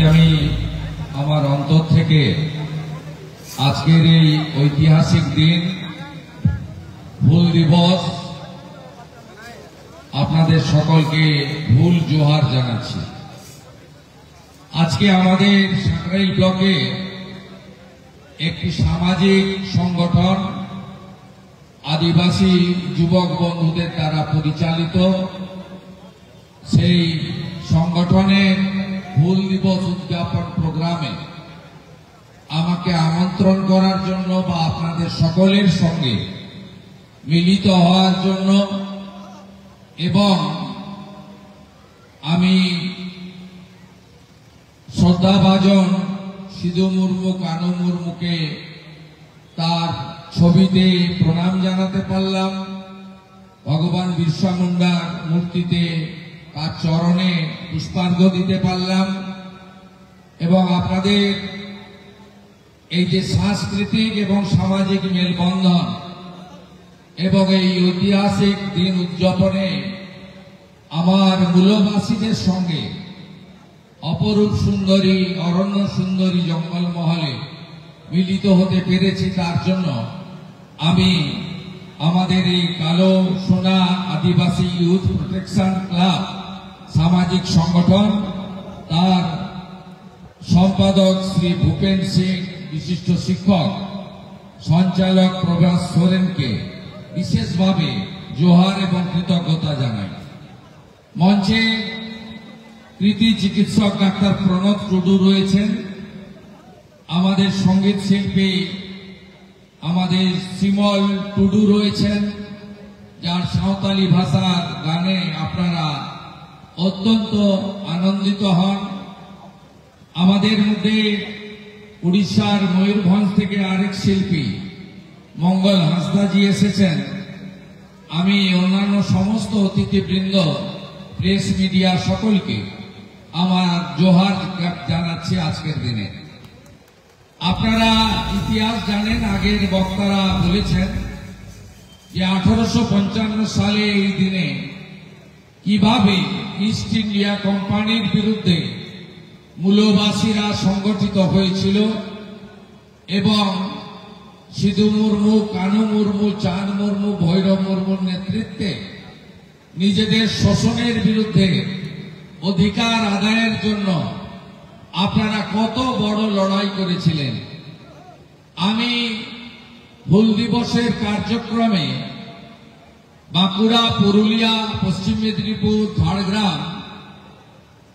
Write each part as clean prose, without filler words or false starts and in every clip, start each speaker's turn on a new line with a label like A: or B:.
A: আমি আমার অন্তর থেকে আজকের এই ঐতিহাসিক দিন হুল দিবস আপনাদের সকলকে হুল জোহার জানাচ্ছি। আজকে আমাদের সাঁকরাইল ব্লকে একটি সামাজিক সংগঠন আদিবাসী যুবক বন্ধুদের দ্বারা পরিচালিত সেই সংগঠনের হুল দিবস উদযাপন প্রোগ্রামে আমাকে আমন্ত্রণ করার জন্য বা আপনাদের সকলের সঙ্গে মিলিত হওয়ার জন্য এবং আমি শ্রদ্ধাভাজন সিধু মুর্মু কানু মুর্মুকে তার ছবিতে প্রণাম জানাতে পারলাম, ভগবান বিরসা মুন্ডার মূর্তিতে তার চরণে পুষ্পার্ঘ্য দিতে পারলাম এবং আপনাদের এই যে সাংস্কৃতিক এবং সামাজিক মেলবন্ধন এবং এই ঐতিহাসিক দিন উদযাপনে আমার মূলবাসীদের সঙ্গে অপরূপ সুন্দরী অরণ্য সুন্দরী জঙ্গলমহলে মিলিত হতে পেরেছি, তার জন্য আমি আমাদের এই কালো সোনা আদিবাসী ইউথ প্রোটেকশন ক্লাব সামাজিক সংগঠন তার সম্পাদক শ্রী ভূপেন সিং, বিশিষ্ট শিক্ষক সঞ্চালক প্রভাস সোরেনকে বিশেষভাবে জোহার এবং কৃতজ্ঞতা জানাই। মঞ্চে কৃতি চিকিৎসক ডাক্তার প্রণব টুডু রয়েছেন, আমাদের সঙ্গীত শিল্পী আমাদের শিমল টুডু রয়েছেন, যার সাঁওতালি ভাষার গানে আপনারা অত্যন্ত আনন্দিত হন। আমাদের মধ্যে উড়িষ্যার ময়ূরভঞ্জ থেকে আরেক শিল্পী মঙ্গল হাঁসদাজি এসেছেন। আমি অন্যান্য সমস্ত অতিথিবৃন্দ, প্রেস মিডিয়া সকলকে আমার জোহার জানাচ্ছি আজকের দিনে। আপনারা ইতিহাস জানেন, আগের বক্তারা বলেছেন যে 1855 সালে এই দিনে কিভাবে ইস্ট ইন্ডিয়া কোম্পানির বিরুদ্ধে মূলবাসীরা সংগঠিত হয়েছিল এবং সিধু মুর্মু, কানু মুর্মু, চাঁদ মুর্মু, ভৈরব মুর্মুর নেতৃত্বে নিজেদের শোষণের বিরুদ্ধে অধিকার আদায়ের জন্য আপনারা কত বড় লড়াই করেছিলেন। আমি হুল দিবসের কার্যক্রমে বাঁকুড়া, পুরুলিয়া, পশ্চিম মেদিনীপুর, ঝাড়গ্রাম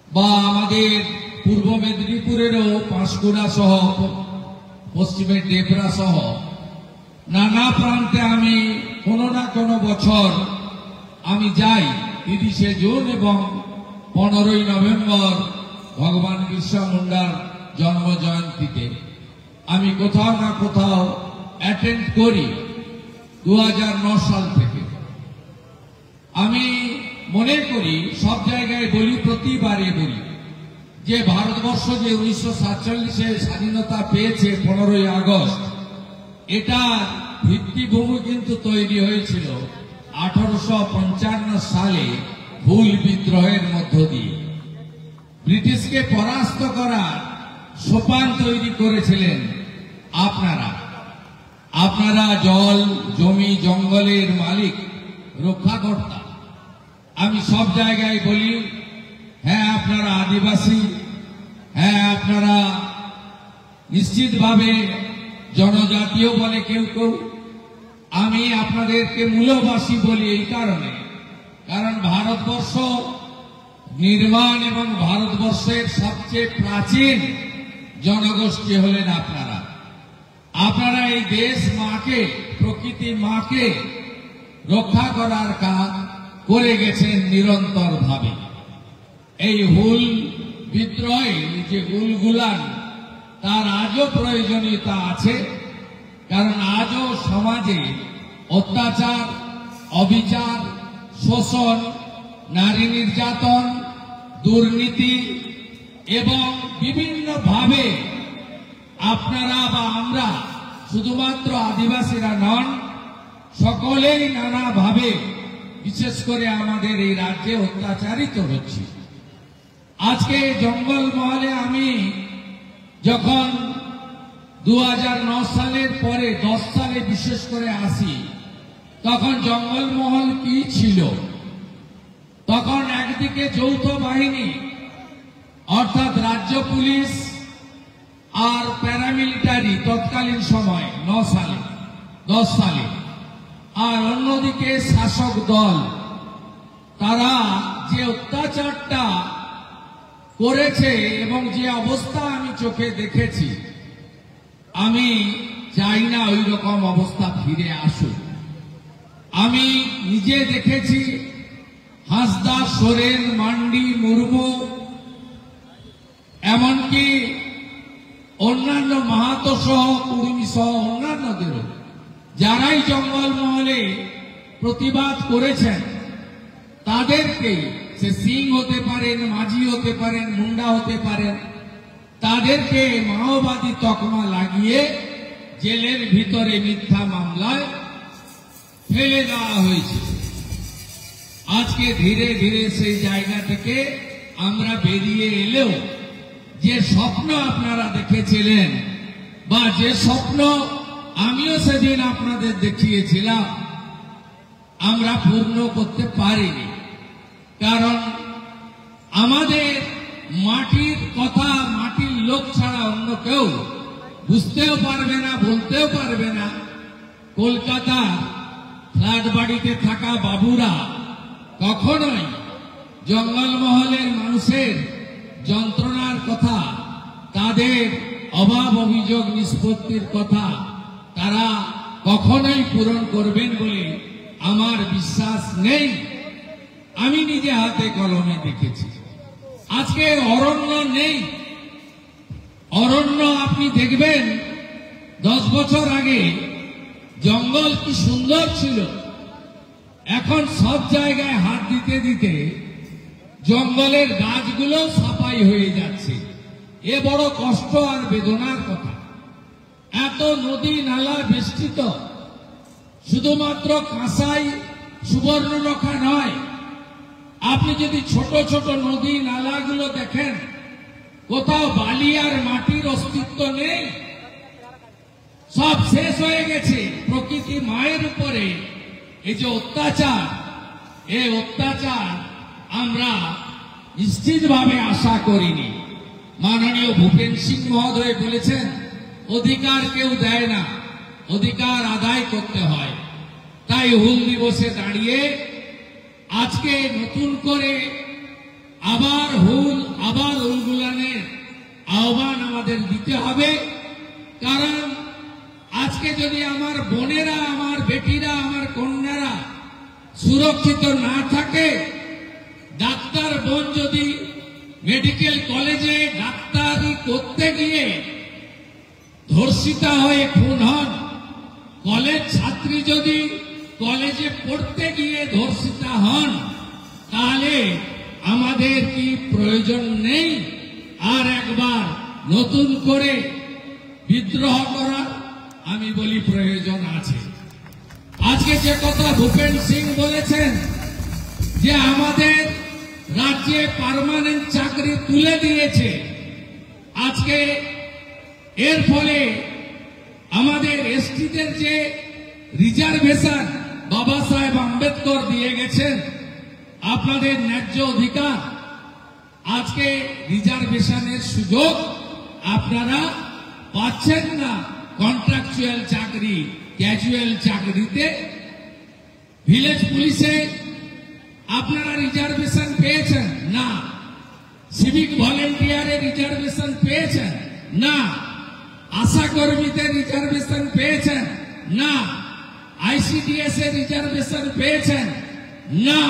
A: বা আমাদের পূর্ব মেদিনীপুরেরও পাঁশকুড়া সহ পশ্চিমের ডেবরা সহ নানা প্রান্তে আমি কোনো না কোনো বছর আমি যাই 30শে জুন এবং 15ই নভেম্বর ভগবান বিরসা মুন্ডার জন্ম জয়ন্তীতে আমি কোথাও না কোথাও অ্যাটেন্ড করি 2009 সাল থেকে। আমি মনে করি, সব জায়গায় বলি, প্রতিবারে বলি যে ভারতবর্ষ যে 1947-এ স্বাধীনতা পেয়েছে 15ই আগস্ট, এটা ভিত্তিভূমি কিন্তু তৈরি হয়েছিল 1855 সালে হুল বিদ্রোহের মধ্য দিয়ে। ব্রিটিশকে পরাস্ত করার সোপান তৈরি করেছিলেন আপনারা। আপনারা জল, জমি, জঙ্গলের মালিক, রক্ষাকর্তা। আমি সব জায়গায় বলি, হ্যাঁ আপনারা আদিবাসী, হ্যাঁ আপনারা নিশ্চিতভাবে জনজাতীয় বলে কেউ কেউ। আমি আপনাদেরকে মূলবাসী বলি এই কারণে, কারণ ভারতবর্ষ নির্মাণ এবং ভারতবর্ষের সবচেয়ে প্রাচীন জনগোষ্ঠী হলেন আপনারা। আপনারা এই দেশ মাকে, প্রকৃতি মাকে রক্ষা করার কাজ করে গেছেন নিরন্তর ভাবে। এই হুল বিদ্রোহে যে হুলগুলান, তার আজও প্রয়োজনীয়তা আছে, কারণ আজও সমাজে অত্যাচার, অবিচার, শোষণ, নারী নির্যাতন, দুর্নীতি এবং বিভিন্নভাবে আপনারা বা আমরা, শুধুমাত্র আদিবাসীরা নন, সকলেই নানাভাবে, বিশেষ করে আমাদের এই রাজ্যে অত্যাচারিত হচ্ছে। আজকে জঙ্গলমহলে আমি যখন 2009 সালের পরে 10 সালে বিশেষ করে আসি, তখন জঙ্গলমহল কি ছিল? তখন একদিকে যৌথ বাহিনী অর্থাৎ রাজ্য পুলিশ আর প্যারামিলিটারি তৎকালীন সময় 9 সালে 10 সালে, আর অন্যদিকে শাসক দল। তারা যে অত্যাচারটা করেছে এবং যে অবস্থা আমি চোখে দেখেছি, আমি চাই না ওই রকম অবস্থা ফিরে আসুক। আমি নিজে দেখেছি হাঁসদা, সোরেন, মান্ডি, মুর্মু, এমনকি অন্যান্য মাহাতো সহ কুর্মী সহ অন্যান্যদেরও, যারাই জঙ্গলমহলে প্রতিবাদ করেছেন, তাদেরকে, সে সিং হতে পারেন, মাঝি হতে পারেন, মুন্ডা হতে পারেন, তাদেরকে মাওবাদী তকমা লাগিয়ে জেলের ভিতরে মিথ্যা মামলায় ফেলে দেওয়া হয়েছে। আজকে ধীরে ধীরে সেই জায়গা থেকে আমরা বেরিয়ে এলেও যে স্বপ্ন আপনারা দেখেছিলেন বা যে স্বপ্ন আমিও সেদিন আপনাদের দেখিয়েছিলাম, আমরা পূর্ণ করতে পারিনি। কারণ আমাদের মাটির কথা মাটির লোক ছাড়া অন্য কেউ বুঝতেও পারবে না, বলতেও পারবে না। কলকাতা ফ্ল্যাট বাড়িতে থাকা বাবুরা কখনোই জঙ্গলমহলের মানুষের যন্ত্রণার কথা, তাদের অভাব অভিযোগ নিষ্পত্তির কথা তারা কখনোই পূরণ করবেন বলে আমার বিশ্বাস নেই। আমি নিজে হাতে কলমে দেখেছি। আজকে অরণ্য নেই। অরণ্য আপনি দেখবেন 10 বছর আগে জঙ্গল কি সুন্দর ছিল। এখন সব জায়গায় হাত দিতে দিতে জঙ্গলের গাছগুলো সাফাই হয়ে যাচ্ছে। এ বড় কষ্ট আর বেদনার কথা। এত নদী নালা বেষ্টিত, শুধুমাত্র কাঁসাই সুবর্ণরেখা নয়, আপনি যদি ছোট ছোট নদী নালাগুলো দেখেন, কোথাও বালি আর মাটির অস্তিত্ব নেই, সব শেষ হয়ে গেছে। প্রকৃতি মায়ের উপরে এই যে অত্যাচার, এই অত্যাচার আমরা নিশ্চিতভাবে আশা করিনি। মাননীয় ভূপেন সিং মহোদয় বলেছেন, অধিকার কেউ দেয় না, অধিকার আদায় করতে হয়। তাই হুল দিবসে দাঁড়িয়ে আজকে নতুন করে আবার উলগুলানের আহ্বান আমাদের দিতে হবে। কারণ আজকে যদি আমার বোনেরা, আমার বেটিরা, আমার কন্যারা সুরক্ষিত না থাকে, ডাক্তার বোন যদি মেডিকেল কলেজে ডাক্তারি করতে গিয়ে ধর্ষিতা হয়ে খুন হন, কলেজ ছাত্রী যদি কলেজে পড়তে গিয়ে ধর্ষিতা হন, তাহলে আমাদের কি প্রয়োজন নেই আর একবার নতুন করে বিদ্রোহ করার? আমি বলি প্রয়োজন আছে। আজকে যে কথা ভূপেন সিং বলেছেন যে আমাদের রাজ্যে পার্মানেন্ট চাকরি তুলে দিয়েছে, আজকে এর ফলে আমাদের এসটিদের যে রিজার্ভেশন বাবা সাহেব আম্বেদকর দিয়ে গেছেন, আপনাদের ন্যায্য অধিকার, আজকে রিজার্ভেশনের সুযোগ আপনারা পাচ্ছেন না। কন্ট্রাকচুয়াল চাকরি, ক্যাজুয়াল চাকরিতে, ভিলেজ পুলিশে আপনারা রিজার্ভেশন পেয়েছেন না, সিভিক ভলেন্টিয়ারে রিজার্ভেশন পেয়েছেন না, আশা কর্মীদের রিজার্ভেশন পেয়েছেন না, আইসিডিএস এর রিজার্ভেশন পেয়েছেন না,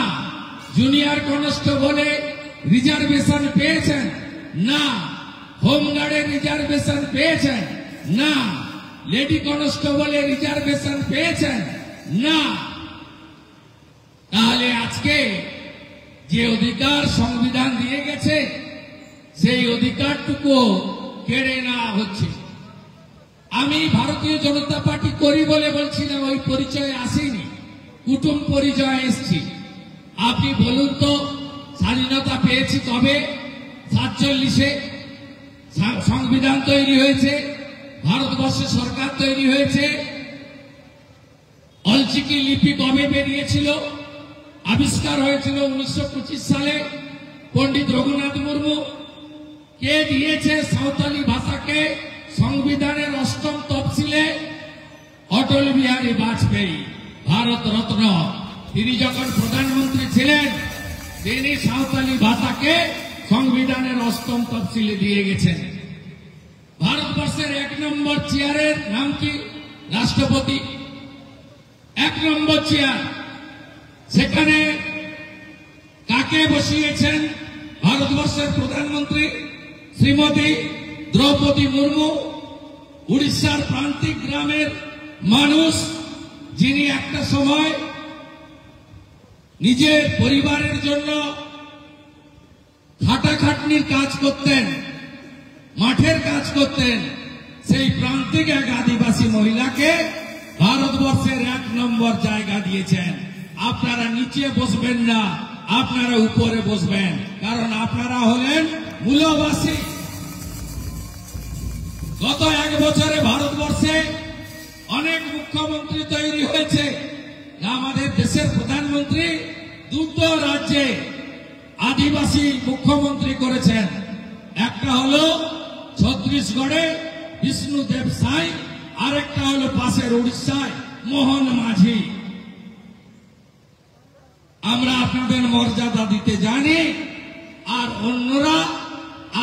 A: জুনিয়র কনস্টেবলে রিজার্ভেশন পেয়েছেন না, হোমগার্ডের রিজার্ভেশন পেয়েছেন না, লেডি কনস্টেবলে রিজার্ভেশন পেয়েছেন না। তাহলে আজকে যে অধিকার সংবিধান দিয়ে গেছে, সেই অধিকারটুকু কেড়ে নেওয়া হচ্ছে। আমি ভারতীয় জনতা পার্টি করি বলে বলছি না, ওই পরিচয়ে আসিনি, কুটুম পরিচয়ে এসছি। আপনি বলুন তো, স্বাধীনতা পেয়েছি তবে, 47-এ সংবিধান তৈরি হয়েছে, ভারতবর্ষে সরকার তৈরি হয়েছে। অলচিকি লিপি কবে বেরিয়েছিল? আবিষ্কার হয়েছিল 1925 সালে পণ্ডিত রঘুনাথ মুর্মু। কে দিয়েছে সাঁওতালি ভাষাকে সংবিধানের 8ম তফসিলে? অটল বিহারী বাজপেয়ী, ভারত রত্ন। তিনি যখন প্রধানমন্ত্রী ছিলেন তিনি সাঁওতালি ভাষাকে সংবিধানের 8ম তফসিলে দিয়ে গেছেন। ভারতবর্ষের 1 নম্বর চেয়ারের নাম কি? রাষ্ট্রপতি। 1 নম্বর চেয়ার, সেখানে কাকে বসিয়েছেন? ভারতবর্ষের প্রধানমন্ত্রী শ্রীমতী দ্রৌপদী মুর্মু। উড়িষ্যার প্রান্তিক গ্রামের মানুষ, যিনি একটা সময় নিজের পরিবারের জন্য খাটাখাটনির কাজ করতেন, মাঠের কাজ করতেন, সেই প্রান্তিক এক আদিবাসী মহিলাকে ভারতবর্ষের 1 নম্বর জায়গা দিয়েছেন। আপনারা নিচে বসবেন না, আপনারা উপরে বসবেন, কারণ আপনারা হলেন মূলবাসী। গত 1 বছরে ভারতবর্ষে অনেক মুখ্যমন্ত্রী তৈরি হয়েছে। আমাদের দেশের প্রধানমন্ত্রী 2টো রাজ্যে আদিবাসী মুখ্যমন্ত্রী করেছেন। একটা হলো ছত্তিশগড়ে বিষ্ণুদেব সাই, আরেকটা হলো পাশের উড়িষ্যায় মোহন মাঝি। আমরা আপনাদের মর্যাদা দিতে জানি, আর অন্যরা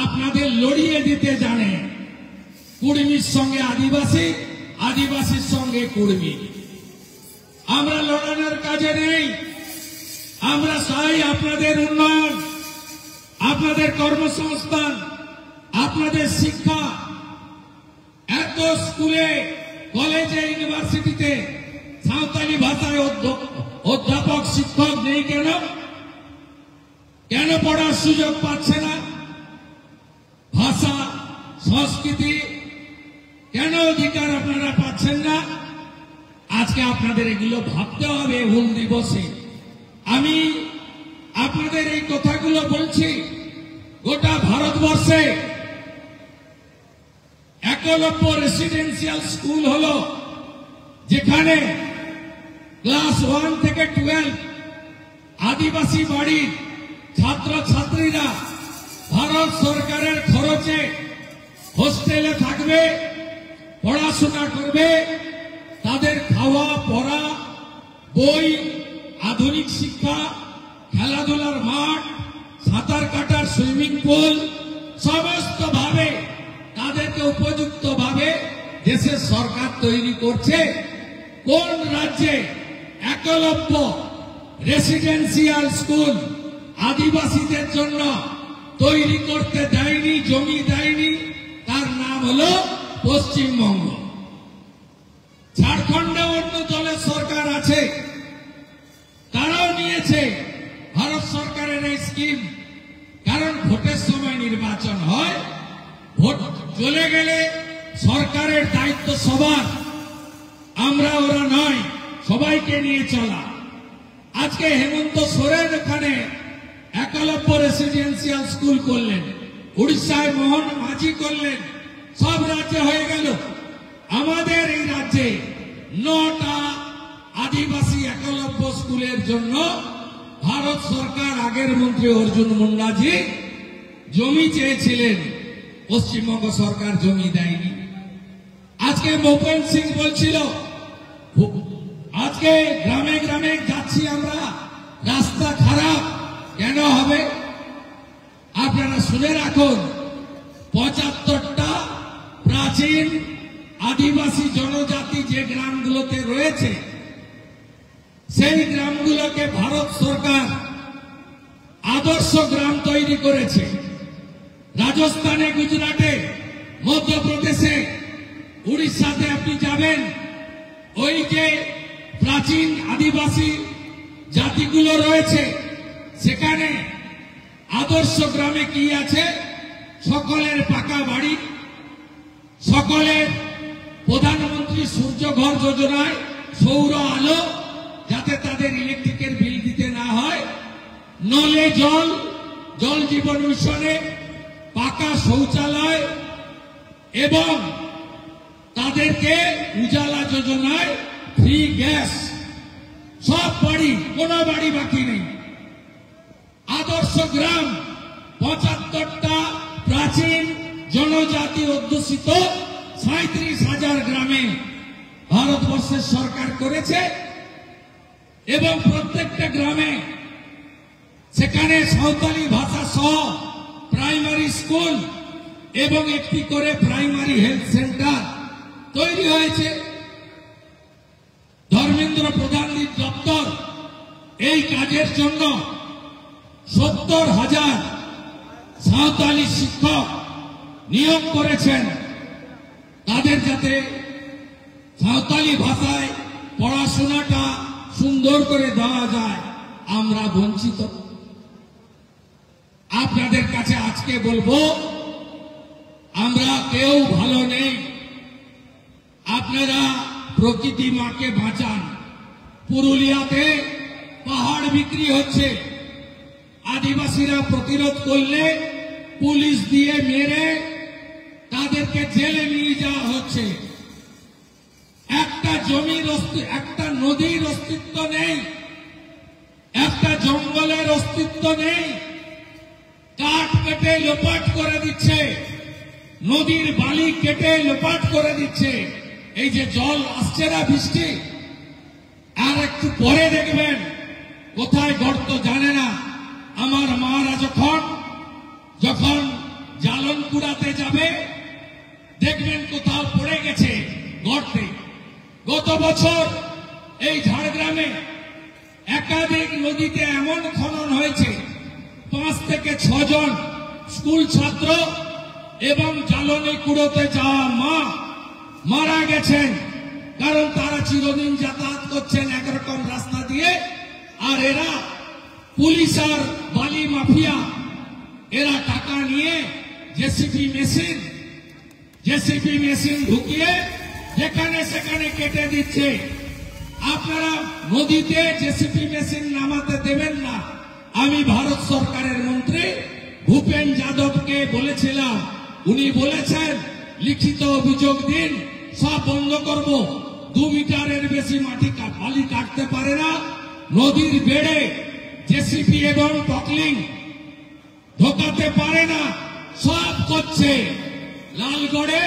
A: আপনাদের লড়িয়ে দিতে জানে। কুর্মীর সঙ্গে আদিবাসী, আদিবাসীর সঙ্গে কুর্মী। আমরা লড়ানোর কাজে নেই, আমরা চাই আপনাদের উন্নয়ন, আপনাদের কর্মসংস্থান, আপনাদের শিক্ষা। এত স্কুলে, কলেজে, ইউনিভার্সিটিতে সাঁওতালি ভাষায় অধ্যাপক শিক্ষক নেই কেন? কেন পড়ার সুযোগ পাচ্ছে না? ভাষা, সংস্কৃতি কেন অধিকার আপনারা পাচ্ছেন না? আজকে আপনাদের এগুলো ভাবতে হবে হুল দিবসে। আমি আপনাদের এই কথাগুলো বলছি। গোটা ভারতবর্ষে একলব্য রেসিডেন্সিয়াল স্কুল হলো, যেখানে ক্লাস 1 থেকে 12 আদিবাসী বাড়ির ছাত্রছাত্রীরা ভারত সরকারের খরচে হোস্টেলে থাকবে, পড়াশোনা করবে। তাদের খাওয়া, পড়া, বই, আধুনিক শিক্ষা, খেলাধুলার মাঠ, সাঁতার কাটার সুইমিং পুল, সমস্ত ভাবে তাদেরকে উপযুক্ত ভাবে দেশের সরকার তৈরি করছে। কোন রাজ্যে একলব্য রেসিডেন্সিয়াল স্কুল আদিবাসীদের জন্য তৈরি করতে দেয়নি, জমি দেয়নি? তার নাম হলো পশ্চিমবঙ্গ। ঝাড়খণ্ডে অন্য দলের সরকার আছে, তারাও নিয়েছে ভারত সরকারের এই স্কিম। কারণ ভোটের সময় নির্বাচন হয়, ভোট চলে গেলে সরকারের দায়িত্ব সবার, আমরা ওরা নয়, সবাইকে নিয়ে চলা। আজকে হেমন্ত সোরেন ওখানে একলব্য রেসিডেন্সিয়াল স্কুল করলেন, উড়িষ্যায় মোহন মাঝি করলেন, সব রাজ্যে হয়ে গেল। আমাদের এই রাজ্যে 9টা আদিবাসী একলব্য স্কুলের জন্য ভারত সরকার, আগের মন্ত্রী অর্জুন মুন্ডাজি জমি চেয়েছিলেন, পশ্চিমবঙ্গ সরকার জমি দেয়নি। আজকে মোপেন সিং বলছিল, আজকে গ্রামে গ্রামে যাচ্ছি আমরা, রাস্তা খারাপ কেন হবে? আপনারা শুনে রাখুন, 75টা প্রাচীন আদিবাসী জনজাতি যে গ্রামগুলোতে রয়েছে, সেই গ্রামগুলোকে ভারত সরকার আদর্শ গ্রাম তৈরি করেছে। রাজস্থানে, গুজরাটে, মধ্যপ্রদেশে, উড়িষ্যাতে আপনি যাবেন, ওই যে প্রাচীন আদিবাসী জাতিগুলো রয়েছে, সেখানে আদর্শ গ্রামে কি আছে? সকলের পাকা বাড়ি, সকলের প্রধানমন্ত্রী সূর্যঘর যোজনায় সৌর আলো, যাতে তাদের ইলেকট্রিকের বিল দিতে না হয়, নলে জল, জল জীবন মিশনে পাকা শৌচালয় এবং তাদেরকে উজালা যোজনায় ফ্রি গ্যাস, সব বাড়ি, কোনো বাড়ি বাকি নেই। আদর্শ গ্রাম ৭৫টা প্রাচীন জনজাতি অধ্যুষিত ৩৭,০০০ গ্রামে ভারতবর্ষের সরকার করেছে এবং প্রত্যেকটা গ্রামে সেখানে সাঁওতালি ভাষা সহ প্রাইমারি স্কুল এবং একটি করে প্রাইমারি হেলথ সেন্টার তৈরি হয়েছে। ধর্মেন্দ্র প্রধানজির দপ্তর এই কাজের জন্য ৭০,০০০ সাঁওতালি শিক্ষক নিয়োগ করেছেন, তাদের যাতে সাঁওতালি ভাষায় পড়াশোনাটা সুন্দর করে দেওয়া যায়। আমরা বঞ্চিত। আপনাদের কাছে আজকে বলবো, আমরা কেউ ভালো নেই। আপনারা প্রকৃতি মাকে বাঁচান। পুরুলিয়াতে পাহাড় বিক্রি হচ্ছে, আদিবাসীরা প্রতিরোধ করলে পুলিশ দিয়ে মেরে তাদেরকে জেলে নিয়ে যাওয়া হচ্ছে। একটা জমির একটা নদীর অস্তিত্ব নেই, একটা জঙ্গলের অস্তিত্ব নেই। কাঠ কেটে লোপাট করে দিচ্ছে, নদীর বালি কেটে লোপাট করে দিচ্ছে। এই যে জল আসছে না বৃষ্টি, আর একটু পরে দেখবেন কোথায় গর্ত জানে না। আমার মারা যখন জ্বালন কুড়াতে যাবে দেখবেন কোথাও পড়ে গেছে গর্তে। গত বছর এই ঝাড়গ্রামে একাধিক নদীতে এমন খনন হয়েছে, ৫ থেকে ৬ জন স্কুল ছাত্র এবং জ্বালনি কুড়োতে যাওয়া মা মারা গেছেন। কারণ তারা চিরদিন যাতায়াত করছেন একরকম রাস্তা দিয়ে, আর এরা পুলিশ আর বালি মাফিয়া, এরা টাকা নিয়ে জেসিবি মেশিন ঢুকিয়ে যেখানে সেখানে কেটে দিচ্ছে। আপনারা নদীতে জেসিবি মেশিন নামাতে দেবেন না। আমি ভারত সরকারের মন্ত্রী ভূপেন যাদবকে বলেছিলাম, উনি বলেছেন লিখিত অভিযোগ দিন, সব বন্ধ করব। 2 মিটারের বেশি বালি কাটতে পারে না, নদীর বেড়ে জেসিবি এবং পকলিং ঢোকাতে পারে না, সব করছে। লালগড়ে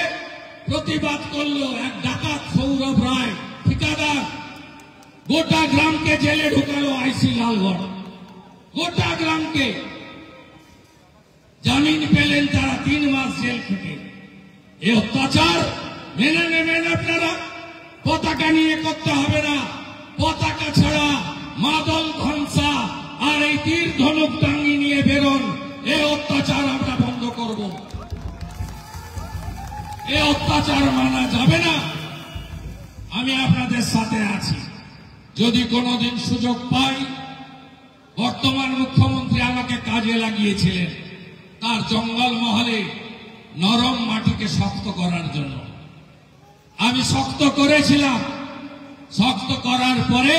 A: প্রতিবাদ করলো এক ডাকাত সৌরভ রায় ঠিকাদার, গোটা গ্রামকে জেলে ঢুকালো আইসি লালগড়। গোটা গ্রামকে জামিন পেলেন তারা 3 মাস জেল থেকে। এ অত্যাচার মেনে নেবেন আপনারা? পতাকা নিয়ে করতে হবে না, পতাকা ছাড়া মাদল ধ্বংসা আর এই তীর ধনুক টাঙ্গি নিয়ে বেরোন। এ অত্যাচার আমরা বন্ধ করব। এ অত্যাচার মানা যাবে না। আমি আপনাদের সাথে আছি। যদি কোনোদিন সুযোগ পাই, বর্তমান মুখ্যমন্ত্রী আমাকে কাজে লাগিয়েছিলেন তার জঙ্গল মহলে নরম মাটিকে শক্ত করার জন্য। আমি শক্ত করেছিলাম। শক্ত করার পরে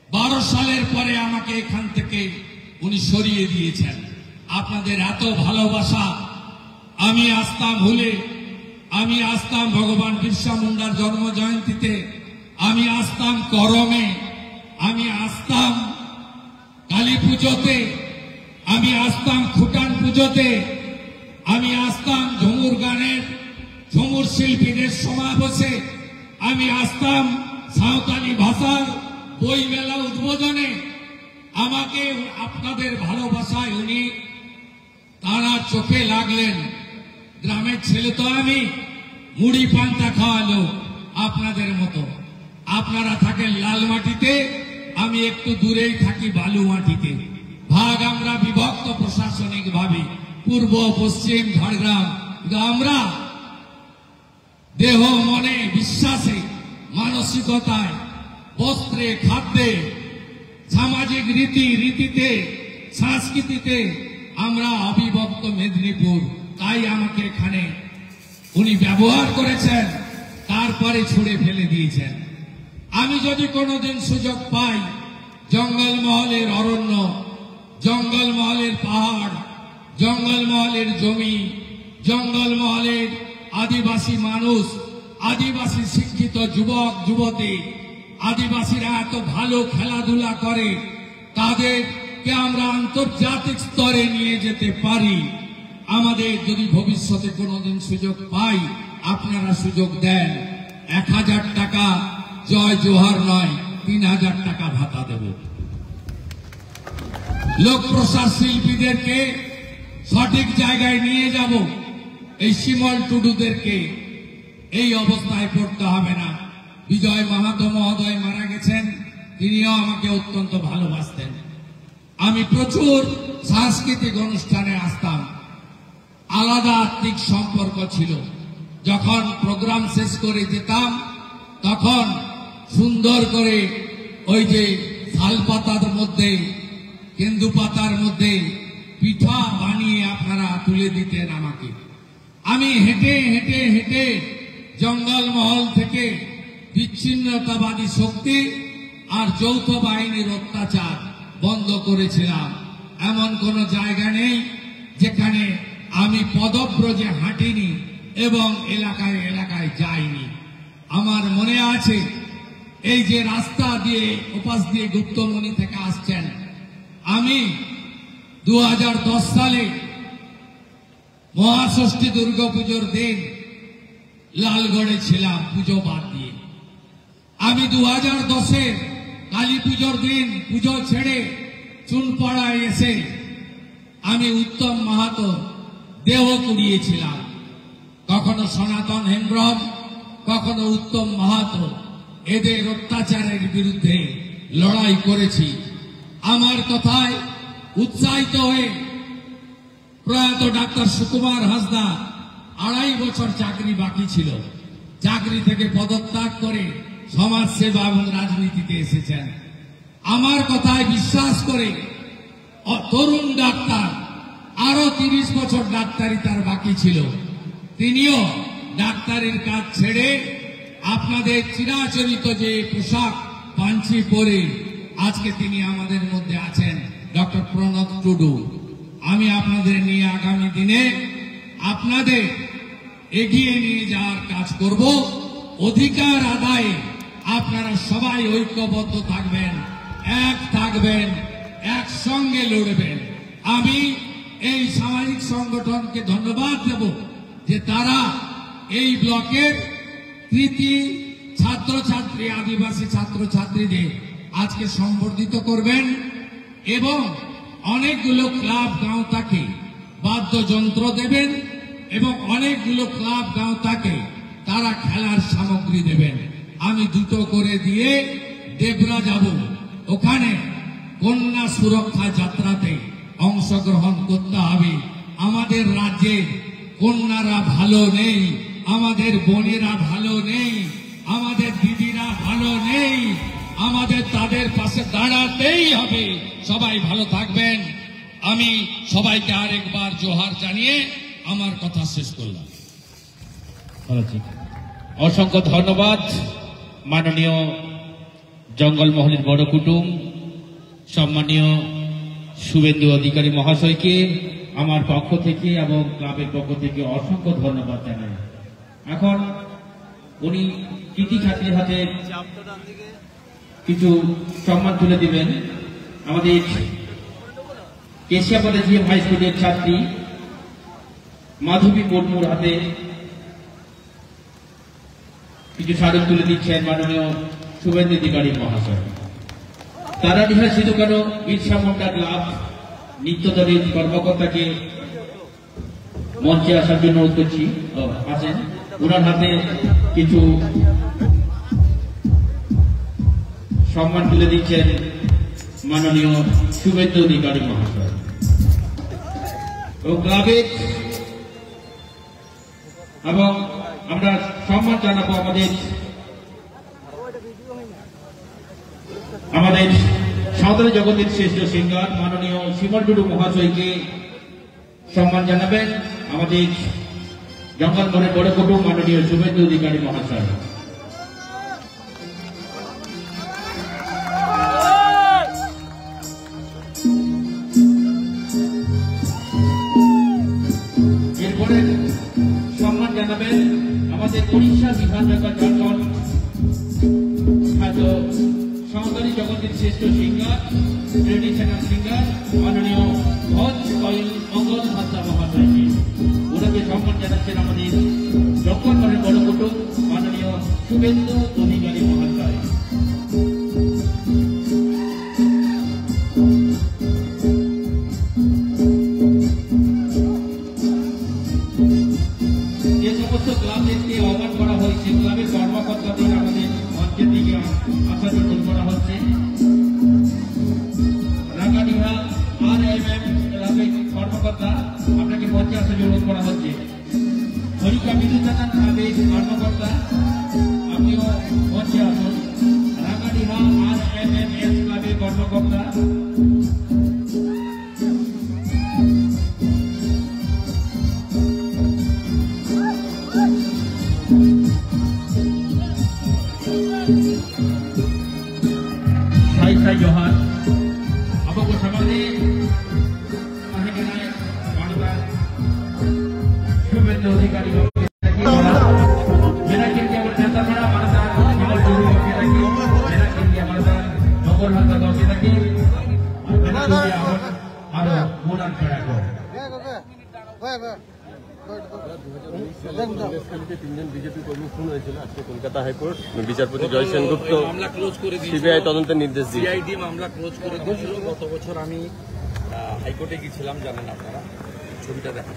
A: 12 সালের পরে আমাকে এখান থেকে উনি সরিয়ে দিয়েছেন। আপনাদের এত ভালোবাসা, আমি আসতাম হুলে, আমি আসতাম ভগবান বিরসা মুন্ডার জন্ম জয়ন্তীতে, আমি আসতাম করমে, আমি আসতাম কালী পুজোতে, আমি আসতাম খুটান পুজোতে, আমি আসতাম ঝুমুর গানের ঝুমুর শিল্পীদের সমাবেশে, আমি আসতাম সাঁওতালি ভাষার বই মেলা উদ্বোধনে। আমাকে আপনাদের ভালোবাসায় উনি তারা চোখে লাগলেন। গ্রামের ছেলে তো আমি, মুড়ি পান্তা খাওয়ালো আপনাদের মতো। আপনারা থাকেন লাল মাটিতে, আমি একটু দূরেই থাকি বালু মাটিতে। ভাগ আমরা বিভক্ত প্রশাসনিক ভাবে, পূর্ব পশ্চিম ঝাড়গ্রাম। আমরা দেহ মনে বিশ্বাসে মানসিকতায় বস্ত্রে খাদ্যে সামাজিক রীতিতে সংস্কৃতিতে আমরা অবিভক্ত মেদিনীপুর। তাই আমাকে এখানে উনি ব্যবহার করেছেন, তারপরে ছুড়ে ফেলে দিয়েছেন। আমি যদি কোনোদিন সুযোগ পাই, জঙ্গলমহলের অরণ্য, জঙ্গলমহলের পাহাড়, জঙ্গলমহলের জমি, জঙ্গলমহলের আদিবাসী মানুষ, আদিবাসী শিক্ষিত যুবক যুবতী, আদিবাসীরা এত ভালো খেলাধুলা করে, তাদেরকে আমরা আন্তর্জাতিক স্তরে নিয়ে যেতে পারি। আমাদের যদি ভবিষ্যতে কোনোদিন সুযোগ পাই, আপনারা সুযোগ দেন, 1000 টাকা জয় জোহার নয়, 3000 টাকা ভাতা দেব। লোক প্রসার শিল্পীদেরকে সঠিক জায়গায় নিয়ে যাব। এই শিমল টুডুদেরকে এই অবস্থায় পড়তে হবে না। বিজয় মাহাতো মহোদয় মারা গেছেন, তিনিও আমাকে অত্যন্ত ভালোবাসতেন। আমি প্রচুর সাংস্কৃতিক অনুষ্ঠানে আসতাম, আলাদা আত্মিক সম্পর্ক ছিল। যখন প্রোগ্রাম শেষ করে যেতাম, তখন সুন্দর করে ওই যে শাল পাতার মধ্যে, কেন্দু পাতার মধ্যে পিঠা বানিয়ে আপনারা তুলে দিতেন আমাকে। আমি হেঁটে হেঁটে হেঁটে জঙ্গলমহল থেকে বিচ্ছিন্নতাবাদী শক্তি আর যৌথ বাহিনীর অত্যাচার বন্ধ করেছিলাম। এমন কোন জায়গা নেই যেখানে আমি পদব্রজে হাঁটিনি এবং এলাকায় এলাকায় যাইনি। আমার মনে আছে, এই যে রাস্তা দিয়ে ওপাশ দিয়ে গুপ্তমণি থেকে আসছেন, আমি 2010 সালে মহাষষ্ঠী দুর্গাপুজোর দিন লালগড়ে ছিলাম পুজো বাদ দিয়ে। আমি 2010-এর কালী পুজোর দিন পুজো ছেড়ে চুনপাড়ায় এসে আমি উত্তম মাহাতো দেহ কুড়িয়েছিলাম। কখনো সনাতন হেমব্রম, কখনো উত্তম মাহাতো, এদের অত্যাচারের বিরুদ্ধে লড়াই করেছি। আমার কথায় উৎসাহিত হয়ে প্রয়াত ডাক্তার সুকুমার হাসদা 2.5 বছর চাকরি বাকি ছিল, চাকরি থেকে পদত্যাগ করে সমাজ সেবা এবং রাজনীতিতে এসেছেন। আমার কথায় বিশ্বাস করে তরুণ ডাক্তার, আরো 30 বছর ডাক্তারি তার বাকি ছিল, তিনিও ডাক্তারের কাজ ছেড়ে আপনাদের চিরাচরিত যে পোশাক পাঞ্চি পরে আজকে তিনি আমাদের মধ্যে আছেন, ডক্টর প্রণব টুডু। আমি আপনাদের নিয়ে আগামী দিনে আপনাদের এগিয়ে নিয়ে যাওয়ার কাজ করব। অধিকার আদায়ে আপনারা সবাই ঐক্যবদ্ধ থাকবেন, এক থাকবেন, একসঙ্গে লড়বেন। আমি এই সামাজিক সংগঠনকে ধন্যবাদ দেব যে তারা এই ব্লকের কৃতি ছাত্রছাত্রী, আদিবাসী ছাত্রছাত্রীদের আজকে সম্বর্ধিত করবেন এবং অনেকগুলো ক্লাব গাঁওতাকে বাদ্যযন্ত্র দেবেন এবং অনেকগুলো ক্লাব গাঁওতাকে তারা খেলার সামগ্রী দেবেন। আমি দুটো করে দিয়ে দেবরা যাব, ওখানে কন্যা সুরক্ষা যাত্রাতে অংশগ্রহণ করতে হবে। আমাদের রাজ্যের কন্যারা ভালো নেই, আমাদের বোনেরা ভালো নেই, আমাদের দিদিরা ভালো নেই, আমাদের তাদের পাশে দাঁড়াতেই হবে। সবাই ভালো থাকবেন। আমি সবাইকে আরেকবার জোহার জানিয়ে আমার কথা শেষ করলাম।
B: অসংখ্য ধন্যবাদ মাননীয় জঙ্গলমহলের বড় কুটুম সম্মানীয় শুভেন্দু অধিকারী মহাশয়কে আমার পক্ষ থেকে এবং ক্লাবের পক্ষ থেকে অসংখ্য ধন্যবাদ জানাই। এখন উনি কৃতি ছাত্রীর হাতে কিছু সম্মান তুলে দিবেন। আমাদের কেশিয়াপাড়া জিএম হাই স্কুলের ছাত্রী মাধবী মুর্মুর হাতে কিছু স্মারক তুলে দিচ্ছেন মাননীয় শুভেন্দু অধিকারী মহাশয়। তারা নিহার সিধু কেন বিরসা মুন্ডা ক্লাব নিত্যদলের কর্মকর্তাকে মঞ্চে আসার জন্য অনুরোধ করছি, আসেন। ওনার হাতে কিছু সম্মান তুলে দিচ্ছেন মাননীয় শুভেন্দু অধিকারী মহাশয় ও ক্লাবের, এবং আমরা সম্মান জানাবো আমাদের সাঁওতালি জগতের শ্রেষ্ঠ সিঙ্গার মাননীয় শিমল টুডু মহাশয়কে সম্মান জানাবেন আমাদের জঙ্গলমহলের বড় কুটুম মাননীয় শুভেন্দু অধিকারী মহাশয়। জানাবেন আমাদের উড়িষ্যা বিধানসভা ঝাড়খণ্ড খ্যাত সাঁওতালি জগতের শ্রেষ্ঠ সিঙ্গার, ট্রেডিশনাল সিঙ্গার মাননীয় ভজ কয়েল মঙ্গল হাসদা মহাশয়কে। ওনাকে সম্মান জানাচ্ছেন আমাদের জঙ্গলমহলের বড় কুটুম মাননীয় শুভেন্দু অধিকারী মহাশয়। যে সমস্ত ক্লাবদেরকে আহ্বান করা হয়েছে, ক্লাবের কর্মকর্তাদের আমাদের মঞ্চের দিকে আসার জন্য করা হচ্ছে। রাঙ্গাডিহা RMM ক্লাবের কর্মকর্তা আপনাকে মঞ্চে আসার জন্য করা হচ্ছে। হরিকা বিদ্যুতানন্দ ক্লাবের কর্মকর্তা আপনিও মঞ্চে আসুন। রাঙ্গাডিহা RMMS ক্লাবের কর্মকর্তা Hai Johan, apa bersama ni? Hari kena wanita Syubendu Adhikari lagi. Menakin dia bernyata mana Himal Duru lagi. Menakin dia mana Nogol Hatta lagi. Menakin dia ada bulan kerako.
C: তিনজন বিজেপি কর্মী খুন হয়েছিল আজকে Kolkata high court. বিচারপতি জয় Sengupta CBI তদন্তের নির্দেশ দিয়ে
D: CID মামলা ক্লোজ করে দিয়েছিল। গত বছর আমি হাইকোর্টে গিয়েছিলাম, জানেন আপনারা, ছবিটা দেখা।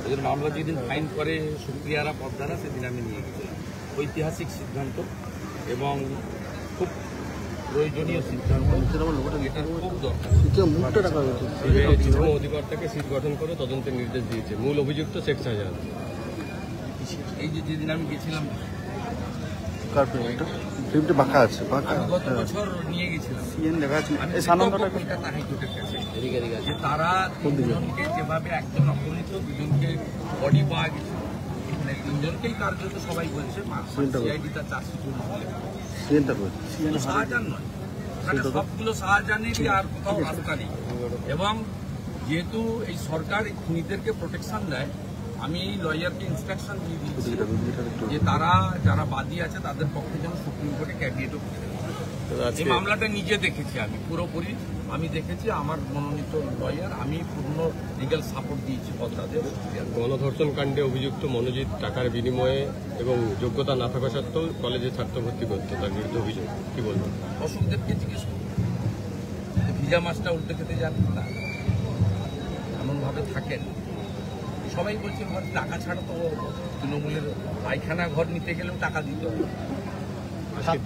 D: ওদের মামলা যেদিন ফাইন করে সুপ্রিয়ারা পদ্মারা, সেদিন আমি নিয়ে গেছিলাম। ঐতিহাসিক সিদ্ধান্ত এবং খুব প্রয়োজনীয় সিদ্ধান্ত, এটার খুব দরকার।
C: অধিকর্তাকে সিট গঠন করে তদন্তের নির্দেশ দিয়েছে। মূল অভিযুক্ত শেখ শাহজাহান।
D: এই যে যেদিন আমি গেছিলাম, আমি গত বছর নিয়ে গেছিলাম কলকাতা হাইকোর্টের কাছে, যে তারা তিনজনকে যেভাবে একজন অপহৃত, দুজনকে বডি পাওয়া গেছে, মানে তিনজনকেই কার্যত সবাই বলছে সিআইডি তার চার্জশিট শাহজাহান নয়, সবগুলো শাহজাহানেরই, আর কোথাও রাস্তা নেই। এবং যেহেতু এই সরকার এই খুনিদেরকে প্রোটেকশন দেয়, আমি লয়ারকে ইনস্ট্রাকশন দিয়ে দিয়েছি যে তারা যারা বাদী আছে তাদের পক্ষে যেন সুপ্রিম কোর্টে ক্যাবিনেটও করে। এই মামলাটা নিজে দেখেছি আমি পুরোপুরি, আমি দেখেছি, আমার মনোনীত লয়ার, আমি পূর্ণ লিগ্যাল সাপোর্ট দিয়েছি পদ্মাদের।
C: গণধর্ষণ কাণ্ডে অভিযুক্ত মনোজিৎ টাকার বিনিময়ে এবং যোগ্যতা না থাকা সত্ত্বেও কলেজে ছাত্র ভর্তি করত, তার বিরুদ্ধে অভিযোগ। কি বলবেন?
D: অশোকদেবকে জিজ্ঞেস করুন, ভিজা মাছটা উল্টে খেতে জানেন না, এমনভাবে থাকেন। সবাই বলছে টাকা ছাড়া তো তৃণমূলের পায়খানা ঘর নিতে গেলেও টাকা দিতে হবে।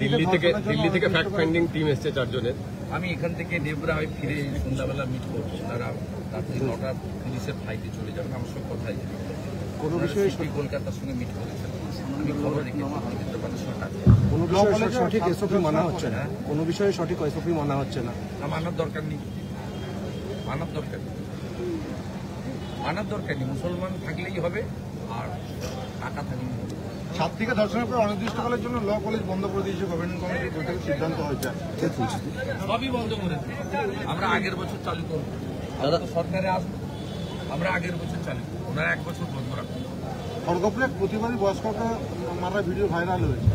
C: দিল্লি থেকে ফ্যাক্ট ফাইন্ডিং টিম এসছে 4 জনের।
D: আমি এখান থেকে নেবরা হয়ে ফিরে সন্ধ্যাবেলা মিট করবো, তারা রাত্রি 9টার পুলিশের ফ্লাইটে চলে যাবেন, আমার সঙ্গে কথাই যাবে। কোনো বিষয়ে কলকাতার সঙ্গে মিট করেছেন, আমি খবর রেখেছি
E: কোনো বিষয়ে সঠিক এসওপি মানা হচ্ছে না, কোনো বিষয়ে সঠিক এসওপি মানা হচ্ছে না।
D: মানার দরকার নেই, মানার দরকার নেই, মানার দরকার নেই। মুসলমান থাকলেই হবে, আর টাকা থাকলেই হবে।
E: ছাত্রীকে ধর্ষণের পর অনির্দিষ্টকালের জন্য ল কলেজ বন্ধ করে দিয়েছে গভর্নমেন্ট কমিটির বৈঠকে সিদ্ধান্ত হয়েছে।
D: সবই বন্ধ করে দিই, আমরা আগের বছর চালু করবো। সরকারে আসবো, আমরা আগের বছর চালু করবো, ওনারা 1 বছর বন্ধ রাখবো।
E: খড়গপুরে প্রতিবারই বয়স্ককে মারা ভিডিও ভাইরাল হয়েছে।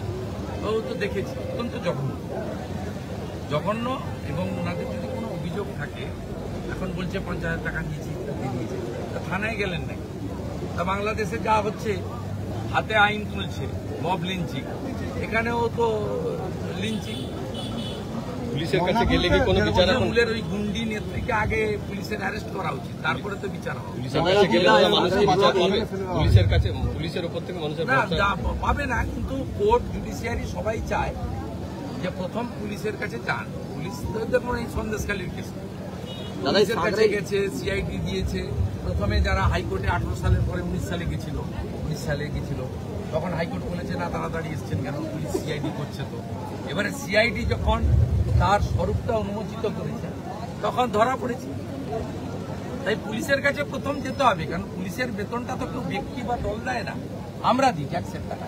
D: ও তো দেখেছি, অত্যন্ত জঘন্য। এবং ওনাদের যদি কোনো অভিযোগ থাকে, এখন বলছে 50,000 টাকা নিয়েছি, থানায় গেলেন নাকি? তা বাংলাদেশে যা হচ্ছে, হাতে আইন তুলছে, মব লিঞ্চিং, এখানেও তো লিঞ্চিং।
C: পুলিশের কাছে গেলে কি কোনো বিচার?
D: তৃণমূলের ওই গুন্ডি নেত্রীকে আগে পুলিশের অ্যারেস্ট করা উচিত, তারপরে তো বিচার হবে।
C: পুলিশের উপর থেকে মানুষের
D: পাবে না, কিন্তু কোর্ট জুডিশিয়ারি সবাই চায় যে প্রথম পুলিশের কাছে যান। পুলিশ দেখুন এই সন্দেশখালীর কেস, পুলিশের কাছে গেছে, সিআইডি দিয়েছে। প্রথমে যারা হাইকোর্টে 18 সালের পরে 19 সালে গেছিল, তখন হাইকোর্ট বলেছে না, তাড়াতাড়ি এসছেন কেন, পুলিশ সিআইডি করছে। তো এবারে সিআইডি যখন তার স্বরূপটা উন্মোচিত করেছে, তখন ধরা পড়েছে। তাই পুলিশের কাছে প্রথম যেতে হবে, কারণ পুলিশের বেতনটা তো কেউ ব্যক্তি বা দল দেয় না, আমরা দিই ট্যাক্সের টাকা।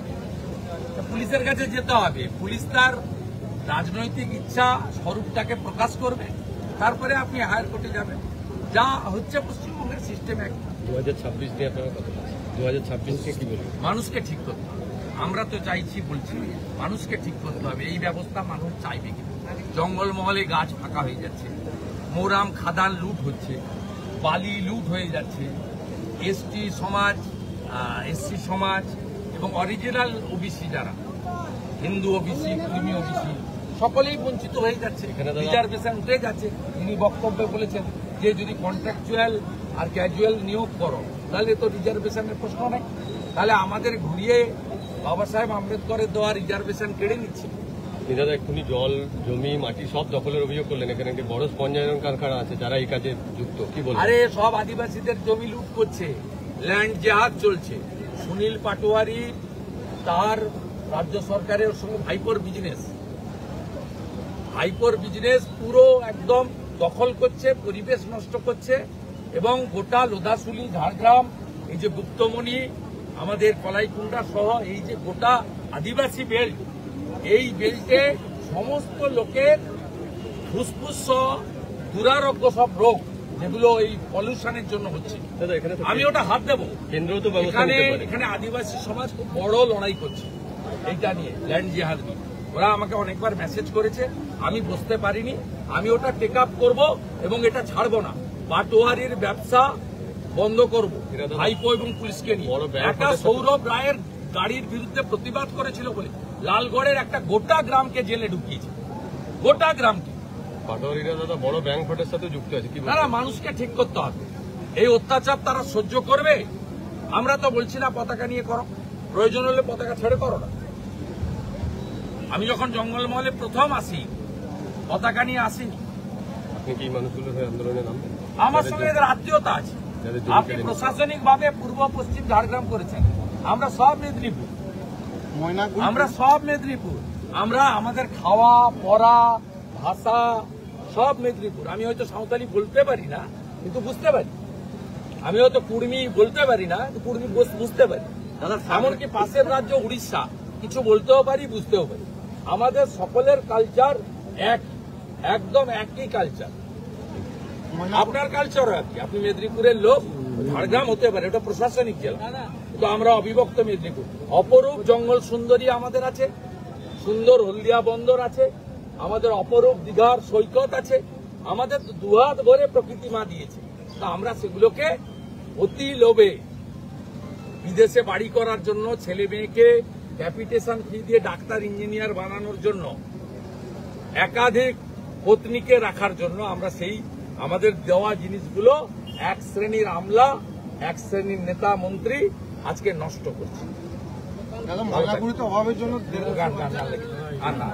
D: পুলিশের কাছে যেতে হবে, পুলিশ তার রাজনৈতিক ইচ্ছা স্বরূপটাকে প্রকাশ করবে, তারপরে আপনি হায়ার কোর্টে যাবেন। যা হচ্ছে পশ্চিমবঙ্গের সিস্টেম।
C: 2026 নিয়ে আপনারা কথা বলছেন? 2026-কে কি বলবেন?
D: মানুষকে ঠিক করতে হবে। আমরা তো চাইছি, বলছি মানুষকে ঠিক করতে হবে। এই ব্যবস্থা মানুষ চাইবে কি? জঙ্গলমহলে গাছ ফাঁকা হয়ে যাচ্ছে, মোরাম খাদান লুট হচ্ছে, বালি লুট হয়ে যাচ্ছে, এসটি সমাজ, এসসি সমাজ এবং অরিজিনাল ওবিসি যারা হিন্দু ওবিসি, কর্মী ওবিসি সকলেই বঞ্চিত হয়ে যাচ্ছে। রিজার্ভেশন উঠে যাচ্ছে। তিনি বক্তব্যে বলেছেন যে যদি কন্ট্রাকচুয়াল আর ক্যাজুয়াল নিয়োগ করো তাহলে তো রিজার্ভেশনের প্রশ্ন নেই। তাহলে আমাদের ঘুরিয়ে বাবা সাহেব আম্বেদকরের দেওয়া রিজার্ভেশন কেড়ে নিচ্ছে।
C: দাদা এক্ষুনি জল, জমি, মাটি সব দখলের অভিযোগ করলেন। এখানে একটি বড় স্পঞ্জ আয়রন কারখানা আছে, যারা এই কাজে যুক্ত, কি বলবেন?
D: আরে সব আদিবাসীদের জমি লুট করছে, ল্যান্ড জেহাদ চলছে। সুনীল পাটোয়ারি তার রাজ্য সরকারের সঙ্গে হাইপর বিজনেস পুরো একদম দখল করছে, পরিবেশ নষ্ট করছে এবং গোটা লোধাশুলি, ঝাড়গ্রাম, এই যে গুপ্তমণি, আমাদের কলাইকুণ্ডা সহ এই যে গোটা আদিবাসী বেল্ট, এই বেল্টে সমস্ত লোকের ফুসফুস সহ দুরারোগ্য সব রোগ যেগুলো এই পলিউশনের জন্য হচ্ছে।
C: দাদা এখানে
D: আমি ওটা হাত দেবো।
C: কেন্দ্র তো ব্যবস্থা নিতে পারে।
D: এখানে আদিবাসী সমাজ খুব বড় লড়াই করছে এইটা নিয়ে, ল্যান্ড জিহাদ নিয়ে। ওরা আমাকে অনেকবার মেসেজ করেছে, আমি বুঝতে পারিনি। আমি ওটা টেক আপ করবো এবং এটা ছাড়বো না। পাটোয়ারির ব্যবসা বন্ধ করবো হাইকো এবং পুলিশকে নিয়ে। একটা সৌরভ রায়ের গাড়ির বিরুদ্ধে প্রতিবাদ করেছিল বলে লালগড়ের একটা গোটা গ্রামকে জেলে ঢুকিয়েছে, গোটা গ্রামকে।
C: পাটোয়ারিরা দাদা বড় ব্যাংক ফ্রডের সাথে যুক্ত আছে, কি
D: তারা মানুষকে ঠিক করতে হবে। এই অত্যাচার তারা সহ্য করবে? আমরা তো বলছি না পতাকা নিয়ে করো, প্রয়োজন হলে পতাকা ছেড়ে করো না। আমি যখন জঙ্গলমহলে প্রথম আসি পতাকা নিয়ে আসিনি।
C: আপনি কি মানুষগুলোর হয়ে আন্দোলনে নামবেন?
D: আমার সঙ্গে এদের আত্মীয়তা আছে। আপনি প্রশাসনিক ভাবে পূর্ব পশ্চিম ঝাড়গ্রাম করেছেন, আমরা সব মেদিনীপুর, আমরা আমাদের খাওয়া পড়া ভাষা সব মেদিনীপুর। আমি হয়তো সাঁওতালি বলতে পারি না কিন্তু বুঝতে পারি, আমি হয়তো কুর্মি বলতে পারি না কিন্তু কুর্মি বুঝতে পারি। এমনকি পাশের রাজ্য উড়িষ্যা কিছু বলতেও পারি, বুঝতেও পারি। আমাদের সকলের কালচার এক, একদম একই কালচার। আপনার কালচারও একই। আপনি মেদিনীপুরের লোক, ঝাড়গ্রাম হতে পারে, ওটা প্রশাসনিক জেলা, কিন্তু আমরা অবিভক্ত মেদিনীপুর। অপরূপ জঙ্গল সুন্দরী আমাদের আছে, সুন্দর হলদিয়া বন্দর আছে, আমাদের অপরূপ দীঘার সৈকত আছে, আমাদের দুহাত ভরে প্রকৃতি মা দিয়েছে। তা আমরা সেগুলোকে অতি লোভে বিদেশে বাড়ি করার জন্য, ছেলে মেয়েকে ক্যাপিটেশন ফি দিয়ে ডাক্তার ইঞ্জিনিয়ার বানানোর জন্য, একাধিক পত্নীকে রাখার জন্য আমরা সেই আমাদের দেওয়া জিনিসগুলো এক শ্রেণীর আমলা, এক শ্রেণীর নেতা মন্ত্রী আজকে নষ্ট করছে।
E: অভাবের জন্য
D: গান গান আর না।